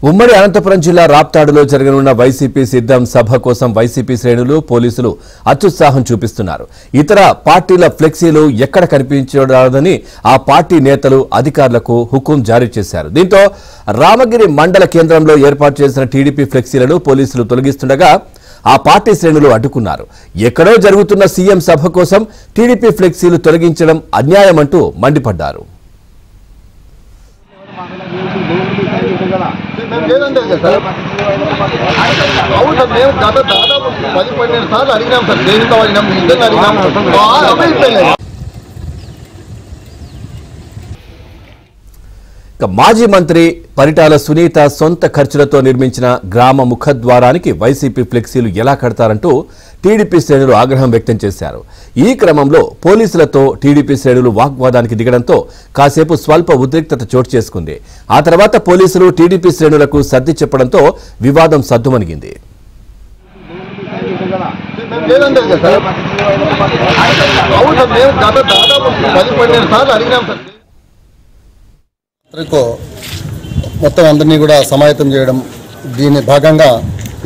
ఉమ్మడి అనంతపురం జిల్లా రాప్తాడులో జరగనున్న వైసీపీ సిద్ధం సభ కోసం వైసీపీ శ్రేణులు పోలీసులు అత్యుత్సాహం చూపిస్తున్నారు. ఇతర పార్టీల ఫ్లెక్సీలు ఎక్కడ కనిపించరాదని ఆ పార్టీ నేతలు అధికారులకు హుకుం జారీ చేశారు. దీంతో రామగిరి మండల కేంద్రంలో ఏర్పాటు చేసిన టీడీపీ ఫ్లెక్సీలను పోలీసులు తొలగిస్తుండగా ఆ పార్టీ శ్రేణులు అడ్డుకున్నారు. ఎక్కడో జరుగుతున్న సీఎం సభ కోసం టీడీపీ ఫ్లెక్సీలు తొలగించడం అన్యాయమంటూ మండిపడ్డారు. మాజీ మంత్రి పరిటాల సునీత సొంత ఖర్చులతో నిర్మించిన గ్రామ ముఖద్వారానికి వైసీపీ ఫ్లెక్సీలు ఎలా కడతారంటూ టీడీపీ శ్రేణులు ఆగ్రహం వ్యక్తం చేశారు. ఈ క్రమంలో పోలీసులతో టీడీపీ శ్రేణులు వాగ్వాదానికి దిగడంతో కాసేపు స్వల్ప ఉద్రిక్తత చోటు చేసుకుంది. ఆ తర్వాత పోలీసులు టీడీపీ శ్రేణులకు సర్ది చెప్పడంతో వివాదం సద్దుమణిగింది. మొత్తం అందరినీ కూడా సమాయత్తం చేయడం, దీని భాగంగా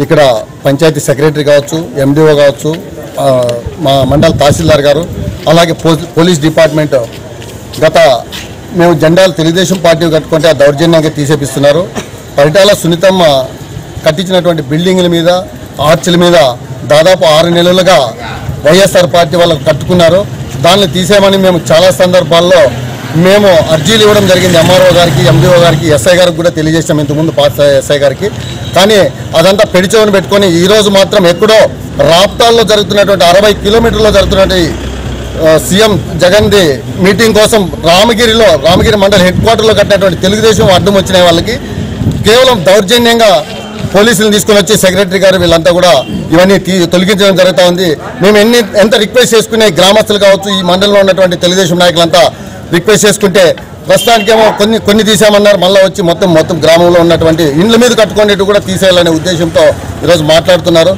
ఇక్కడ పంచాయతీ సెక్రటరీ కావచ్చు, ఎండిఓ కావచ్చు, మా మండల తహసీల్దార్ గారు, అలాగే పోలీస్ డిపార్ట్మెంట్ మేము జెండాలు తెలుగుదేశం పార్టీ కట్టుకుంటే ఆ దౌర్జన్యంగా తీసేపిస్తున్నారు. పరిటాల సునీతమ్మ కట్టించినటువంటి బిల్డింగ్ల మీద, ఆర్చిల మీద దాదాపు 6 నెలలుగా వైఎస్ఆర్ పార్టీ వాళ్ళు కట్టుకున్నారు. దాన్ని తీసేయమని మేము చాలా సందర్భాల్లో మేము అర్జీలు ఇవ్వడం జరిగింది. ఎంఆర్ఓ గారికి, ఎండిఓ గారికి, ఎస్ఐ గారికి కూడా తెలియజేసాం ఇంతకుముందు పాత ఎస్ఐ గారికి. కానీ అదంతా పెడిచోని పెట్టుకొని ఈరోజు మాత్రం ఎక్కడో రాప్తాల్లో జరుగుతున్నటువంటి 60 కిలోమీటర్లో జరుగుతున్నటువంటి సీఎం జగన్ది మీటింగ్ కోసం రామగిరి మండల హెడ్ క్వార్టర్లో కట్టినటువంటి తెలుగుదేశం అడ్డం వచ్చిన వాళ్ళకి కేవలం దౌర్జన్యంగా పోలీసులను తీసుకుని వచ్చి సెక్రటరీ గారు వీళ్ళంతా కూడా ఇవన్నీ తొలగించడం జరుగుతూ ఉంది. మేము ఎంత రిక్వెస్ట్ చేసుకునే గ్రామస్తులు కావచ్చు, ఈ మండలంలో ఉన్నటువంటి తెలుగుదేశం నాయకులంతా రిక్వెస్ట్ చేసుకుంటే ప్రస్తుతానికేమో కొన్ని తీసామన్నారు. మళ్ళీ వచ్చి మొత్తం గ్రామంలో ఉన్నటువంటి ఇండ్ల మీద కట్టుకునేట్టు కూడా తీసేయాలనే ఉద్దేశంతో ఈరోజు మాట్లాడుతున్నారు.